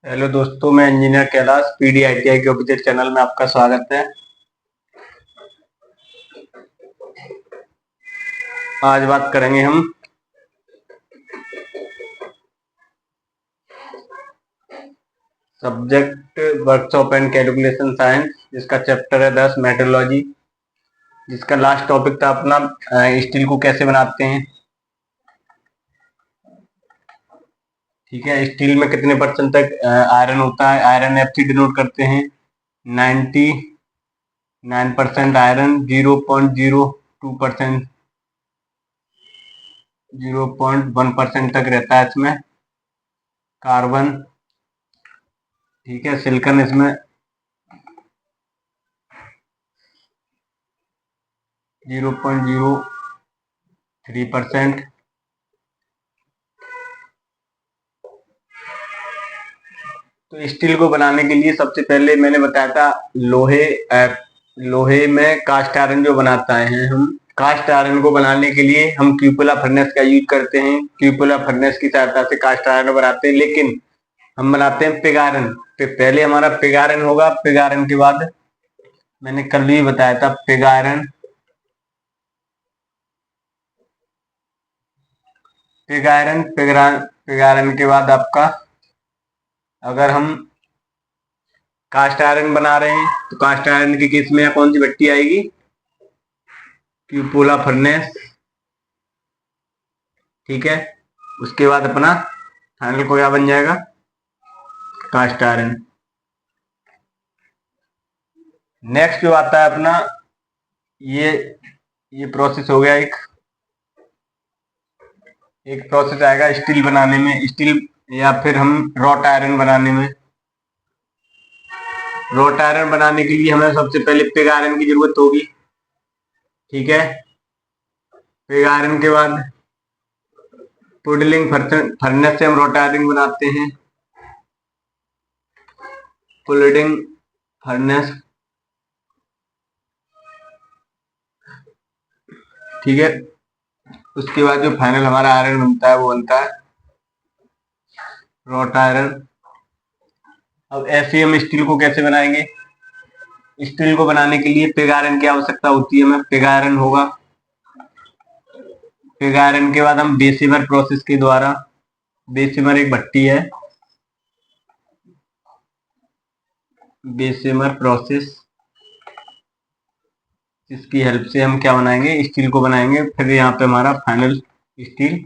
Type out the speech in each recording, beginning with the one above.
Hello दोस्तों, मैं engineer Kailash पीडीआईटीआई के ऑफिशियल चैनल में आपका स्वागत है। आज बात करेंगे हम subject workshop and calculation science, जिसका चैप्टर है 10 मेट्रोलॉजी, जिसका लास्ट टॉपिक था अपना स्टील को कैसे बनाते हैं। ठीक है, स्टील में कितने परसेंट तक आयरन होता है, आयरन एफ डिनोट करते हैं 99% आयरन, 0.02% 0.1% तक रहता है इसमें कार्बन। ठीक है, सिलिकॉन इसमें 0.03%। तो स्टील को बनाने के लिए सबसे पहले मैंने बताया था लोहे में कास्ट आयरन जो बनाता है हम। कास्ट आयरन को बनाने के लिए हम क्यूपुला फर्नेस का यूज करते हैं। क्यूपुला फर्नेस की सहायता से कास्ट आयरन बनाते हैं, लेकिन हम बनाते हैं पिग आयरन। तो पहले हमारा पिग आयरन होगा, पिग आयरन के बाद मैंने कल भी बताया था पिग आयरन। पिग आयरन के बाद आपका, अगर हम कास्ट आयरन बना रहे हैं तो कास्ट आयरन के केस में कौन सी भट्टी आएगी? Cupola furnace. ठीक है, उसके बाद अपना फाइनल को क्या बन जाएगा? Cast iron. नेक्स्ट जो आता है अपना, ये ये प्रोसेस हो गया। एक प्रोसेस आएगा स्टील बनाने में, स्टील या फिर हम रॉट आयरन बनाने में। रॉट आयरन बनाने के लिए हमें सबसे पहले पिग आयरन की जरूरत होगी। ठीक है, पिग आयरन के बाद पुडलिंग फर्नेस से हम रॉट आयरन बनाते हैं। Puddling furnace. ठीक है, उसके बाद जो फाइनल हमारा आयरन बनता है वो बनता है रॉट आयरन। अब ऐसे हम स्टील को कैसे बनाएंगे? स्टील को बनाने के लिए पिग आयरन की आवश्यकता होती है। हमें पिग आयरन होगा। पिग आयरन के बाद हम बेसिमर प्रोसेस के द्वारा, बेसिमर एक भट्टी है, बेसिमर प्रोसेस, जिसकी हेल्प से हम क्या बनाएंगे? स्टील को बनाएंगे। फिर यहाँ पे हमारा फाइनल स्टील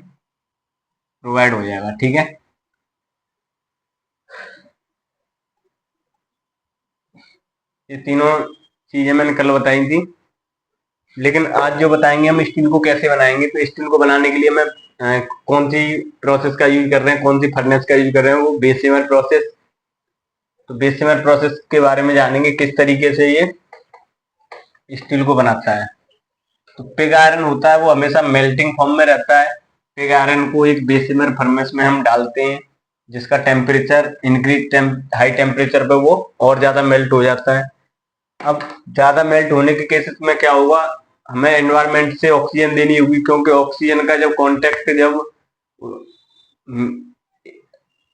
प्रोवाइड हो जाएगा। ठीक है, ये तीनों चीजें मैंने कल बताई थी, लेकिन आज जो बताएंगे हम स्टील को कैसे बनाएंगे। तो स्टील को बनाने के लिए हमें कौन सी प्रोसेस का यूज कर रहे हैं, कौन सी फर्नेस का यूज कर रहे हैं? वो बेसिमर प्रोसेस। तो बेसिमर प्रोसेस के बारे में जानेंगे, किस तरीके से ये स्टील को बनाता है। तो पिग आयरन होता है वो हमेशा मेल्टिंग फॉर्म में रहता है। पिग आयरन को एक बेसिमर फर्नेस में हम डालते हैं, जिसका टेम्परेचर हाई टेम्परेचर पे वो और ज्यादा मेल्ट हो जाता है। अब ज्यादा मेल्ट होने के केसेस में क्या होगा? हमें एनवायरमेंट से ऑक्सीजन देनी होगी, क्योंकि ऑक्सीजन का जब कांटेक्ट जब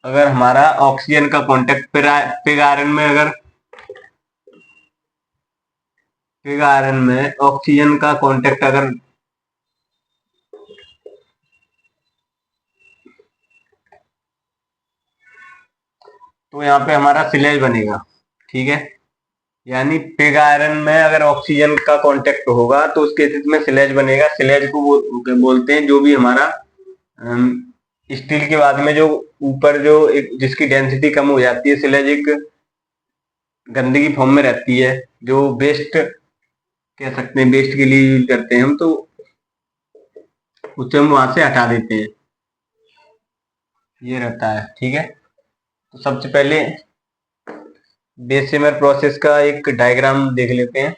अगर हमारा ऑक्सीजन का कांटेक्ट पिग आयरन में, अगर पिग आयरन में ऑक्सीजन का कांटेक्ट अगर तो यहाँ पे हमारा सिलेज बनेगा। ठीक है, यानी पिग आयरन में अगर ऑक्सीजन का कांटेक्ट होगा तो उस केसेस में सिलेज बनेगा। सिलेज को बोलते हैं जो भी हमारा स्टील के बाद में जो ऊपर जो एक जिसकी डेंसिटी कम हो जाती है, सिलेज एक गंदगी फॉर्म में रहती है, जो वेस्ट कह सकते हैं, वेस्ट के लिए यूज करते हैं हम, तो उसे हम वहां से हटा देते हैं। ये रहता है। ठीक है, तो सबसे पहले बेसिमर प्रोसेस का एक डायग्राम देख लेते हैं।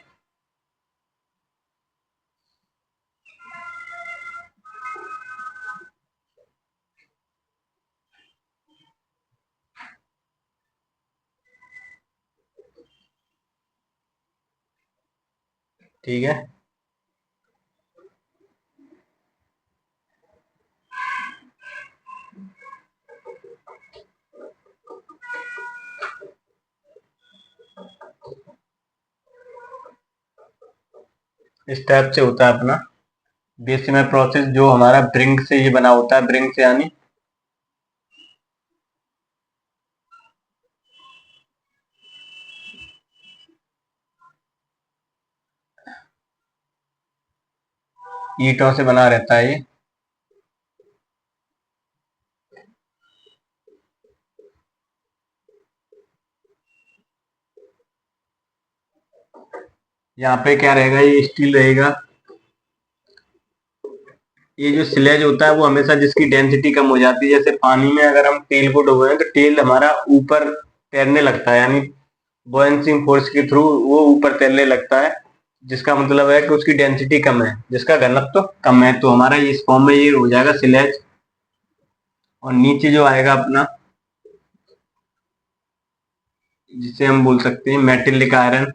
ठीक है, इस टाइप से होता है अपना बेसिमर प्रोसेस, जो हमारा ब्रिंग से ये बना होता है, ब्रिंग से यानी ईंटों से बना रहता है ये। यहाँ पे क्या रहेगा, ये स्टील रहेगा। ये जो स्लेज होता है वो हमेशा जिसकी डेंसिटी कम हो जाती है, जैसे पानी में अगर हम तेल को डुबोएं तो तेल हमारा ऊपर तैरने लगता है, यानी बॉयंसी फोर्स के थ्रू वो ऊपर तैरने लगता है, जिसका मतलब है कि उसकी डेंसिटी कम है, जिसका घनत्व तो कम है। तो हमारा इस फॉर्म में ये हो जाएगा स्लेज। और नीचे जो आएगा अपना, जिसे हम बोल सकते हैं मेटेलिक आयरन,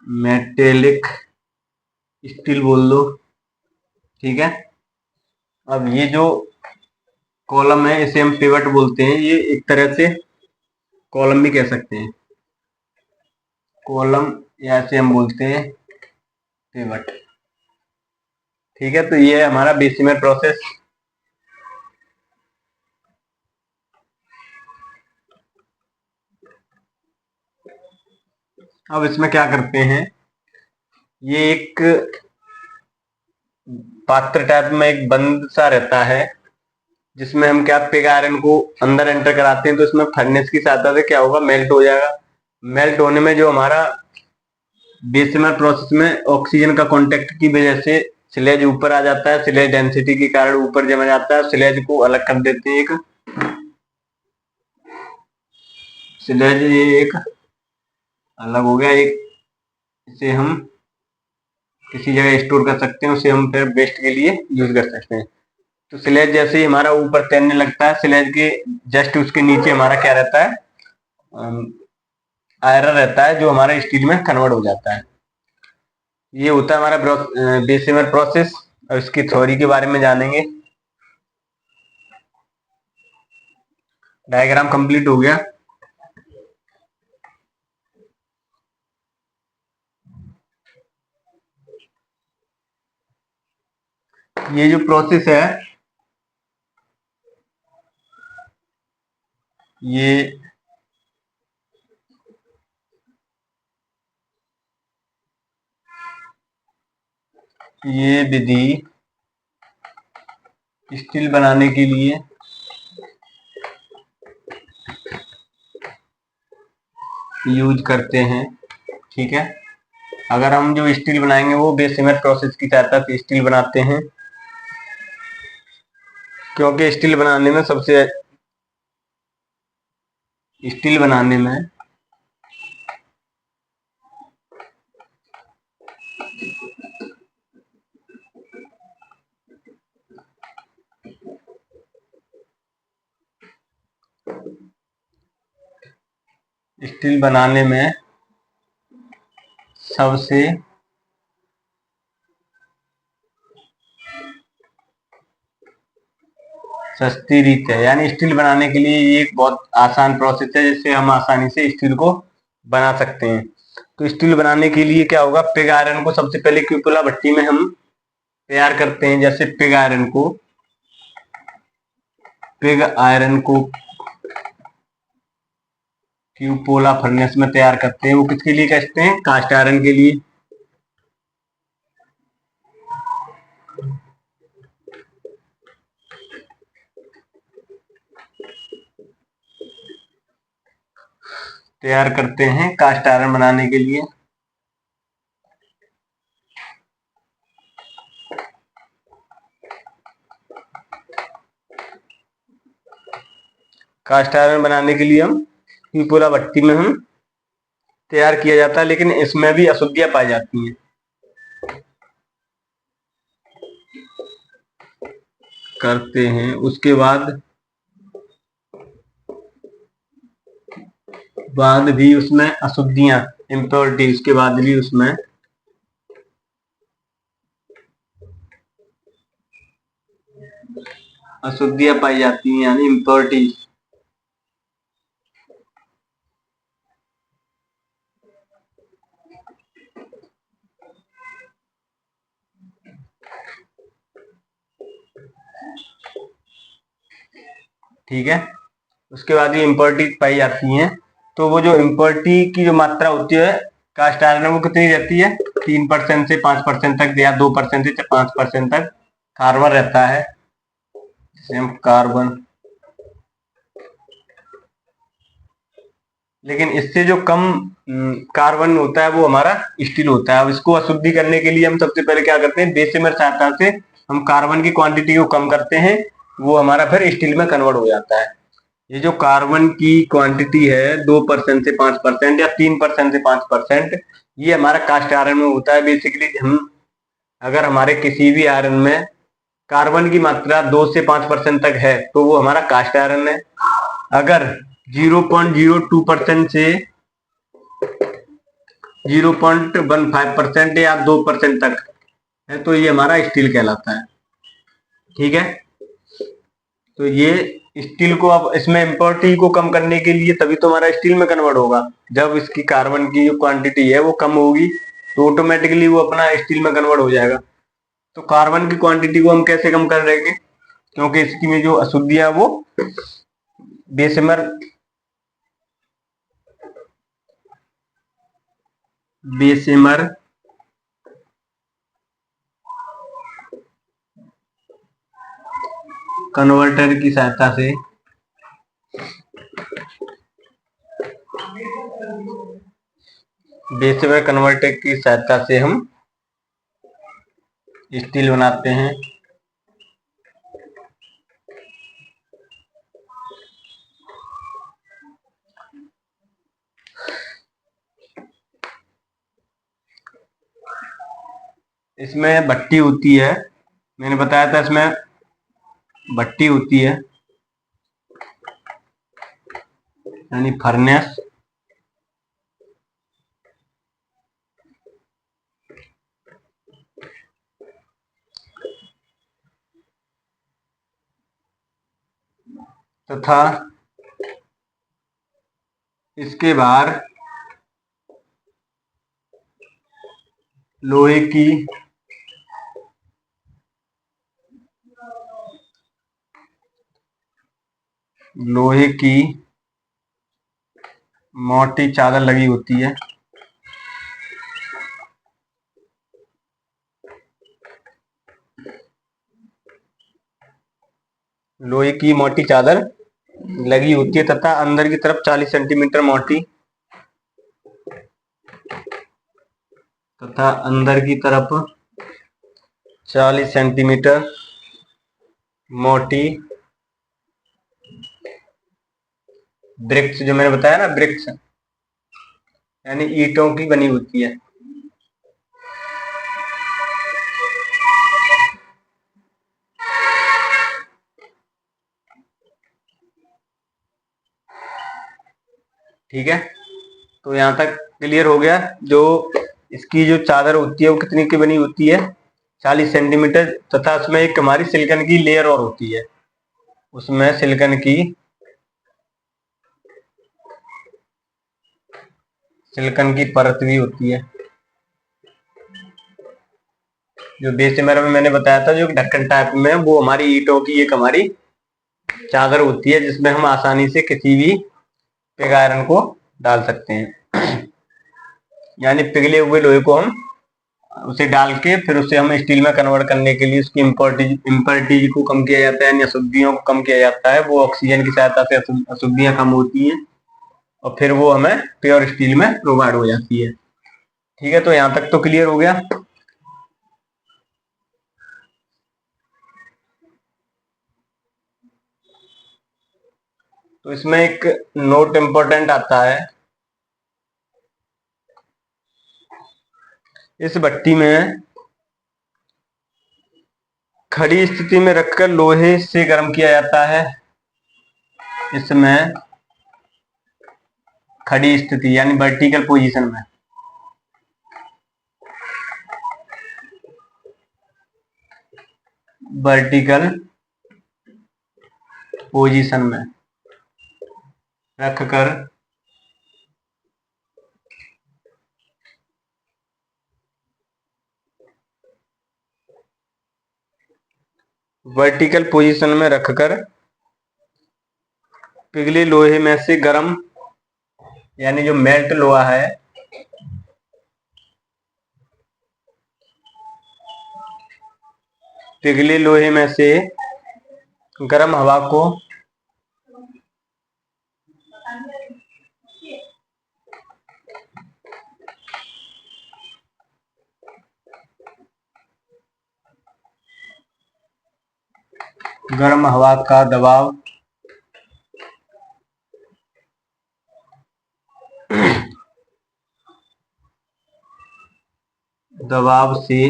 मेटेलिक स्टील बोल दो, ठीक है। अब ये जो कॉलम है इसे हम पिवट बोलते हैं, ये एक तरह से कॉलम भी कह सकते हैं, कॉलम, या इसे हम बोलते हैं पिवट, ठीक है। तो ये है हमारा बेसिमर प्रोसेस। अब इसमें क्या करते हैं, ये एक पात्र टाइप में एक बंद सा रहता है, जिसमें हम क्या पिग आयरन को अंदर एंटर कराते हैं, तो इसमें फर्नेस की सहायता से क्या होगा, मेल्ट हो जाएगा। मेल्ट होने में जो हमारा बेसिमर प्रोसेस में ऑक्सीजन का कांटेक्ट की वजह से स्लेज ऊपर आ जाता है, स्लेज डेंसिटी के कारण ऊपर जम जाता है, स्लेज को अलग कर देते हैं। एक स्लेज ये एक अलग हो गया, एक इसे हम किसी जगह स्टोर कर सकते हैं, उसे हम फिर वेस्ट के लिए यूज कर सकते हैं। तो स्लेज जैसे ही हमारा ऊपर तैरने लगता है, स्लेज के जस्ट उसके नीचे हमारा क्या रहता है, आयरन रहता है, जो हमारा स्टील में कन्वर्ट हो जाता है। ये होता है हमारा बेसिमर प्रोसेस। और इसकी थ्योरी के बारे में जानेंगे। डायग्राम कंप्लीट हो गया। ये जो प्रोसेस है, ये विधि स्टील बनाने के लिए यूज करते हैं, ठीक है। अगर हम जो स्टील बनाएंगे वो बेसिमर प्रोसेस की सहायता से स्टील बनाते हैं, क्योंकि स्टील बनाने में स्टील बनाने में सबसे सस्ती रीत है, यानी स्टील बनाने के लिए ये एक बहुत आसान प्रोसेस है, जिससे हम आसानी से स्टील को बना सकते हैं। तो स्टील बनाने के लिए क्या होगा, पिग आयरन को सबसे पहले क्यूपुला भट्टी में हम तैयार करते हैं। जैसे पिग आयरन को क्यूपोला फर्नेस में तैयार करते हैं। वो किसके लिए करते हैं, कास्ट आयरन के लिए। तैयार करते हैं कास्ट आयरन बनाने के लिए। कास्ट आयरन बनाने के लिए हम क्यूपोला भट्टी में हम तैयार किया जाता है, लेकिन इसमें भी अशुद्धियां पाई जाती हैं। करते हैं उसके बाद भी उसमें अशुद्धियां, इम्प्योरिटी, उसके बाद भी उसमें अशुद्धियां पाई जाती हैं, यानी इम्प्योरिटी। ठीक है। उसके बाद ये इम्प्योरिटी पाई जाती हैं। तो वो जो इम्प्योरिटी की जो मात्रा होती है कास्ट आयरन में, वो कितनी रहती है? 3% से 5% तक, या 2% से 5% तक कार्बन रहता है, जिसे हम कार्बन। लेकिन इससे जो कम कार्बन होता है वो हमारा स्टील होता है। अब इसको अशुद्धि करने के लिए हम सबसे पहले क्या करते हैं? बेसिमर सहायता से हम कार्बन की क्वांटिटी को कम करते हैं, वो हमारा फिर स्टील में कन्वर्ट हो जाता है। ये जो कार्बन की क्वांटिटी है 2% से 5% या 3% से 5%, ये हमारा कास्ट आयरन में होता है। बेसिकली हम अगर हमारे किसी भी आयरन में कार्बन की मात्रा 2 से 5% तक है तो वो हमारा कास्ट आयरन है। अगर 0.02% से 0.15% या 2% तक है तो ये हमारा स्टील कहलाता है। ठीक है। तो ये स्टील को, अब इसमें इम्प्योरिटी को कम करने के लिए तभी तो हमारा स्टील में कन्वर्ट होगा। जब इसकी कार्बन की जो क्वांटिटी है वो कम होगी तो ऑटोमेटिकली वो अपना स्टील में कन्वर्ट हो जाएगा। तो कार्बन की क्वांटिटी को हम कैसे कम कर देंगे? क्योंकि इसकी में जो अशुद्धियां वो बेसिमर बेसिमर कन्वर्टर की सहायता से बेसिमर कन्वर्टर की सहायता से हम स्टील बनाते हैं। इसमें भट्टी होती है, मैंने बताया था इसमें भट्टी होती है, यानी फर्नेस। तथा इसके बाहर लोहे की लोहे की मोटी चादर लगी होती है। लोहे की मोटी चादर लगी होती है तथा अंदर की तरफ 40 सेंटीमीटर मोटी तथा अंदर की तरफ 40 सेंटीमीटर मोटी ब्रिक्स, जो मैंने बताया ना ब्रिक्स, यानी ईंटों की बनी होती है। ठीक है। तो यहाँ तक क्लियर हो गया। जो इसकी जो चादर होती है वो कितनी की बनी होती है? 40 सेंटीमीटर, तथा उसमें एक हमारी सिलिकॉन की लेयर और होती है। उसमें सिलिकॉन की परत भी होती है। जो बेसिमर में मैंने बताया था जो ढक्कन टाइप में, वो हमारी ईंटों की एक हमारी चादर होती है जिसमें हम आसानी से किसी भी पिग आयरन को डाल सकते हैं। यानी पिघले हुए लोहे को हम उसे डाल के फिर उसे हम स्टील में कन्वर्ट करने के लिए उसकी इम्प्योरिटी को कम किया जाता है, यानी अशुद्धियों को कम किया जाता है। वो ऑक्सीजन की सहायता से अशुद्धियां कम होती हैं और फिर वो हमें प्योर स्टील में प्रोवाइड हो जाती है। ठीक है। तो यहाँ तक तो क्लियर हो गया। तो इसमें एक नोट इंपॉर्टेंट आता है। इस भट्टी में खड़ी स्थिति में रखकर लोहे से गर्म किया जाता है। इसमें खड़ी स्थिति यानी वर्टिकल पोजीशन में वर्टिकल पोजीशन में रखकर वर्टिकल पोजीशन में रखकर पिघले लोहे में से गर्म, यानी जो मेल्ट लोहा है, पिघले लोहे में से गर्म हवा को गर्म हवा का दबाव से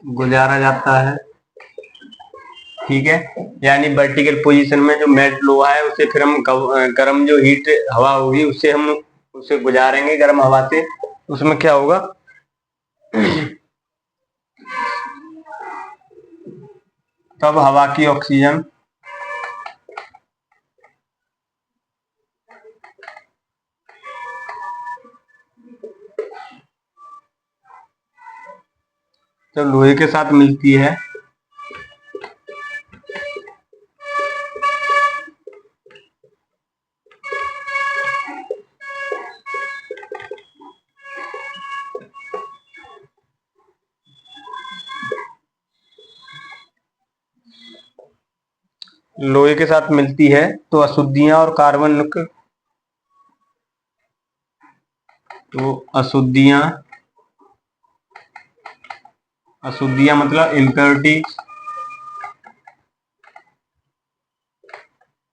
गुजारा जाता है। ठीक है, यानी वर्टिकल पोजीशन में जो मेल्ट लोहा है उसे फिर हम गर्म जो हीट हवा होगी उससे हम उसे गुजारेंगे गर्म हवा से। उसमें क्या होगा, तब हवा की ऑक्सीजन जब लोहे के साथ मिलती है तो अशुद्धियां और कार्बन अशुद्धियां मतलब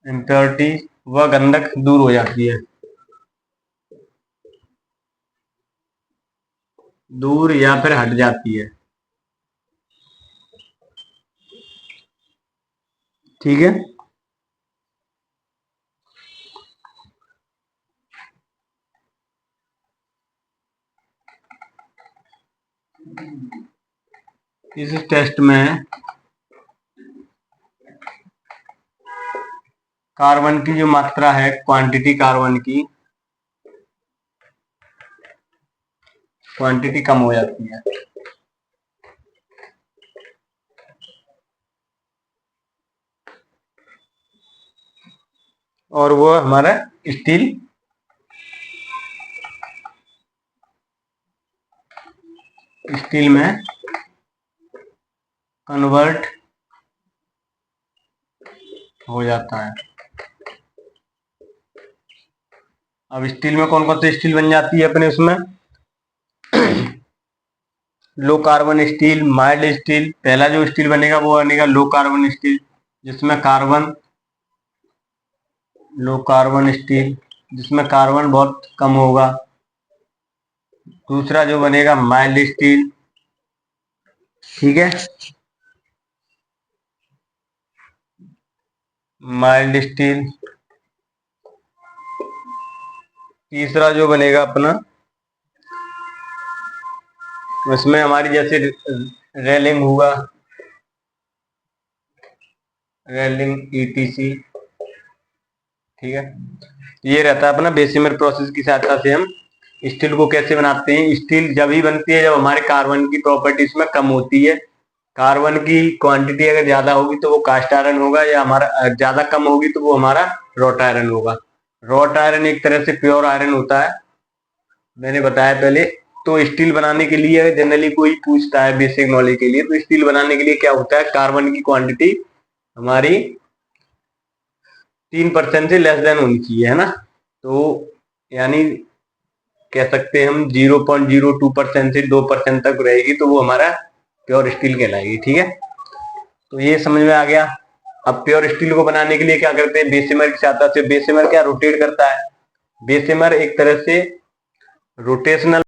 इम्प्योरिटी व गंधक दूर हो जाती है, दूर या फिर हट जाती है। ठीक है, इस टेस्ट में कार्बन की जो मात्रा है, क्वांटिटी कम हो जाती है। और वो हमारा स्टील में कन्वर्ट हो जाता है। अब स्टील में कौन कौन सी स्टील बन जाती है अपने उसमें, low carbon steel, mild steel. पहला जो स्टील बनेगा वो बनेगा लो कार्बन स्टील, जिसमें कार्बन बहुत कम होगा। दूसरा जो बनेगा माइल्ड स्टील। ठीक है, माइल्ड स्टील। तीसरा जो बनेगा अपना, उसमें हमारी जैसे रेलिंग हुआ, रेलिंग ईटीसी। ठीक है, ये रहता है अपना बेसिमर प्रोसेस की सहायता से हम स्टील को कैसे बनाते हैं। स्टील जब ही बनती है जब हमारे कार्बन की प्रॉपर्टी इसमें कम होती है। कार्बन की क्वांटिटी अगर ज्यादा होगी तो वो कास्ट आयरन होगा, या हमारा ज्यादा कम होगी तो वो हमारा रॉट आयरन होगा। रॉट आयरन एक तरह से प्योर आयरन होता है, मैंने बताया पहले। तो स्टील बनाने के लिए जनरली कोई पूछता है बेसिक नॉलेज के लिए, तो स्टील बनाने के लिए क्या होता है, कार्बन की क्वांटिटी हमारी 3% से लेस देन होनी चाहिए, है ना। तो यानी कह सकते हैं हम 0.02% से 2% तक रहेगी तो वो हमारा प्योर स्टील कहलाएगी। ठीक है, तो ये समझ में आ गया। अब प्योर स्टील को बनाने के लिए क्या करते हैं, बेसिमर की सहायता से। बेसिमर क्या रोटेट करता है, बेसिमर एक तरह से रोटेशनल